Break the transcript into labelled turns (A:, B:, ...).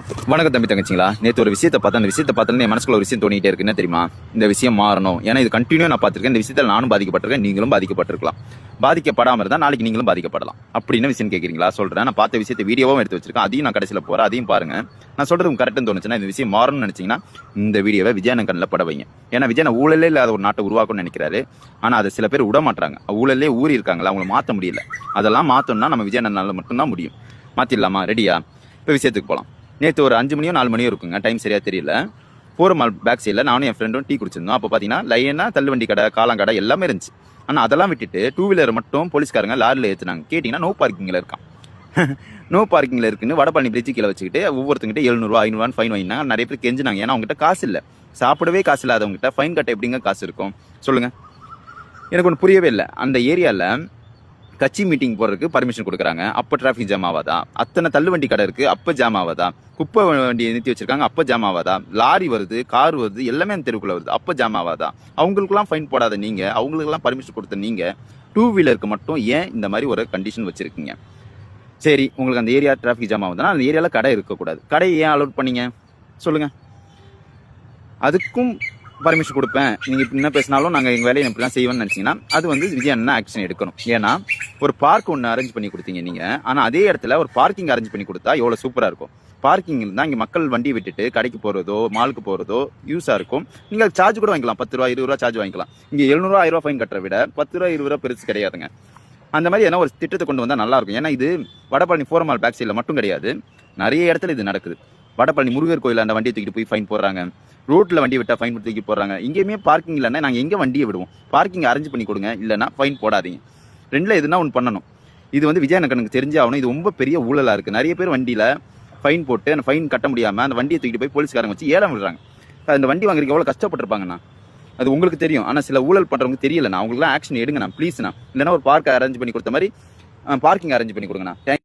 A: வணக்கம் தம்பி தங்கச்சிங்களா. நேற்று ஒரு விஷயத்தை பார்த்தா அந்த விஷயத்தை பார்த்தாலும் என் மனசுக்குள்ள ஒரு விஷயம் தோணிட்டே இருக்கு. என்ன தெரியுமா? இந்த விஷயம் மாறணும். ஏன்னா இது கண்டினியூ நான் பார்த்துருக்கேன். இந்த விஷயத்தில் நானும் பாதிக்கப்பட்டிருக்கேன், நீங்களும் பாதிக்கப்பட்டிருக்கலாம். பாதிக்கப்படாமல் இருந்தால் நாளைக்கு நீங்களும் பாதிக்கப்படலாம். அப்படின்னு விஷயம் கேட்குறீங்களா? சொல்கிறேன். நான் பார்த்த விஷயத்தை வீடியோவும் எடுத்து வச்சிருக்கேன். அதையும் நான் கடைசியில் போகிறேன், அதையும் பாருங்க. நான் சொல்கிறது கரெக்டுன்னு தோணுச்சுன்னா, இந்த விஷயம் மாறணும்னு நினச்சிங்கன்னா இந்த வீடியோவை விஜயன் கண்ணில் பட வைங்க. ஏன்னா விஜயன் ஊழலே இல்லாத ஒரு நாட்டை உருவாக்கணும்னு நினைக்கிறாரு. ஆனால் அதை சில பேர் விட மாட்டாங்க. ஊழலே ஊறி இருக்காங்களா, அவங்களை மாற்ற முடியல. அதெல்லாம் மாற்றணும்னா நம்ம விஜயனால் மட்டும்தான் முடியும். மாற்றிடலாமா? ரெடியா? இப்போ விஷயத்துக்கு போகலாம். நேற்று ஒரு 5 மணியோ 4 மணியோ இருக்குங்க, டைம் சரியாக தெரியல. போகிற பேக் சைடில் நானும் என் ஃப்ரெண்டும் டீ குடிச்சிருந்தோம். அப்போ பார்த்தீங்கன்னா லைனாக தள்ளுவண்டி கடை, காளாங்கடை எல்லாமே இருந்துச்சு. ஆனால் அதெல்லாம் விட்டுட்டு 2 வீலர் மட்டும் போலீஸ்காரங்க லாரியில் ஏற்றுனாங்க. கேட்டிங்கன்னா நோ பார்க்கிங்கில் இருக்கான். நோ பார்க்கிங்கில் இருக்குன்னு வடபழனி பிரிட்ஜு கீழே வச்சுக்கிட்டு ஒவ்வொருத்தங்கிட்ட 700 500 ஃபைன் வாங்கினாங்க. நிறைய பேர் கெஞ்சினாங்க. ஏன்னா அவங்ககிட்ட காசு இல்லை, சாப்பிடவே காசு இல்லாதவங்ககிட்ட ஃபைன் கட்ட எப்படிங்க காசு இருக்கும் சொல்லுங்கள்? எனக்கு ஒன்று புரியவே இல்லை. அந்த ஏரியாவில் கட்சி மீட்டிங் போகிறதுக்கு பர்மிஷன் கொடுக்குறாங்க, அப்போ டிராஃபிக் ஜாம் ஆகாதா? அத்தனை தள்ளுவண்டி கடை இருக்குது, அப்போ ஜாம் ஆகாதா? குப்பை வண்டியை நிறுத்தி வச்சிருக்காங்க, அப்போ ஜாம் ஆகாதா? லாரி வருது, கார் வருது, எல்லாமே அந்த தெருவுக்குள்ளே வருது, அப்போ ஜாம் ஆகாதா? அவங்களுக்குலாம் ஃபைன் போடாத நீங்கள், அவங்களுக்குலாம் பர்மிஷன் கொடுத்த நீங்கள் 2 வீலருக்கு மட்டும் ஏன் இந்த மாதிரி ஒரு கண்டிஷன் வச்சுருக்கீங்க? சரி, உங்களுக்கு அந்த ஏரியா டிராஃபிக் ஜாம் ஆகுதுன்னா அந்த ஏரியாவில் கடை இருக்கக்கூடாது. கடையை ஏன் அலோட் பண்ணீங்க சொல்லுங்கள்? அதுக்கும் பர்மிஷன் கொடுப்பேன், நீங்கள் இப்படி என்ன பேசினாலும் நாங்கள் எங்கள் வேலையை இப்படி தான் செய்வோம்னு நினச்சிங்கன்னா அது வந்து விஜய் அண்ணா ஆக்ஷன் எடுக்கணும். ஏன்னா ஒரு பார்க் ஒன்று அரேஞ்ச் பண்ணி கொடுத்தீங்க நீங்கள், ஆனால் அதே இடத்துல ஒரு பார்க்கிங் அரேஞ்ச் பண்ணி கொடுத்தா எவ்வளோ சூப்பராக இருக்கும். பார்க்கிங் இருந்தால் இங்கே மக்கள் வண்டி விட்டுட்டு கடைக்கு போகிறதோ மாலுக்கு போகிறதோ யூஸாக இருக்கும். நீங்கள் சார்ஜ் கூட வாங்கிக்கலாம், 10 ரூபா 20 ரூபா சார்ஜ் வாங்கிக்கலாம். இங்கே 700 1000 ரூபா ஃபைன் கட்டுற விட 10 ரூபா 20 ரூபா பெருசு கிடையாதுங்க. அந்த மாதிரி ஏன்னா ஒரு திட்டத்தை கொண்டு வந்தால் நல்லாயிருக்கும். ஏன்னா இது வடபழனி ஃபோரமால் பேக் சைடில் மட்டும் கிடையாது, நிறைய இடத்துல இது நடக்குது. வடபழனி முருகர் கோயில் அந்த வண்டியை தூக்கிட்டு போய் ஃபைன் போடுறாங்க, ரோட்டில் வண்டி விட்டால் ஃபைன் தூக்கி போடுறாங்க. இங்கேயுமே பார்க்கிங் இல்லைன்னா நாங்கள் எங்கே வண்டியை விடுவோம்? பார்க்கிங் அரேஞ்ச் பண்ணி கொடுங்க, இல்லைனா ஃபைன் போடாதீங்க. ரெண்டில் எதுனா ஒன்று பண்ணணும். இது வந்து விஜய் எனக்கு தெரிஞ்சே ஆகணும். இது ரொம்ப பெரிய ஊழலாக இருக்குது. நிறைய பேர் வண்டியில் ஃபைன் போட்டு அந்த ஃபைன் கட்ட முடியாமல் அந்த வண்டியை தூக்கிட்டு போய் போலீஸ்காரங்க வச்சு ஏலம் விடுறாங்க. அந்த வண்டி வாங்குறதுக்கு எவ்வளோ கஷ்டப்பட்டுருப்பாங்கண்ணா, அது உங்களுக்கு தெரியும். ஆனால் சில ஊழல் பண்ணுறவங்க தெரியலண்ணா. அவங்களுக்குலாம் ஆக்ஷன் எடுங்கண்ணா ப்ளீஸ்ண்ணா. இல்லைனா ஒரு பார்க் அரேஞ்ச் பண்ணி கொடுத்த மாதிரி பார்க்கிங் அரேஞ்ச் பண்ணி கொடுங்கண்ணா. தேங்க்யூ.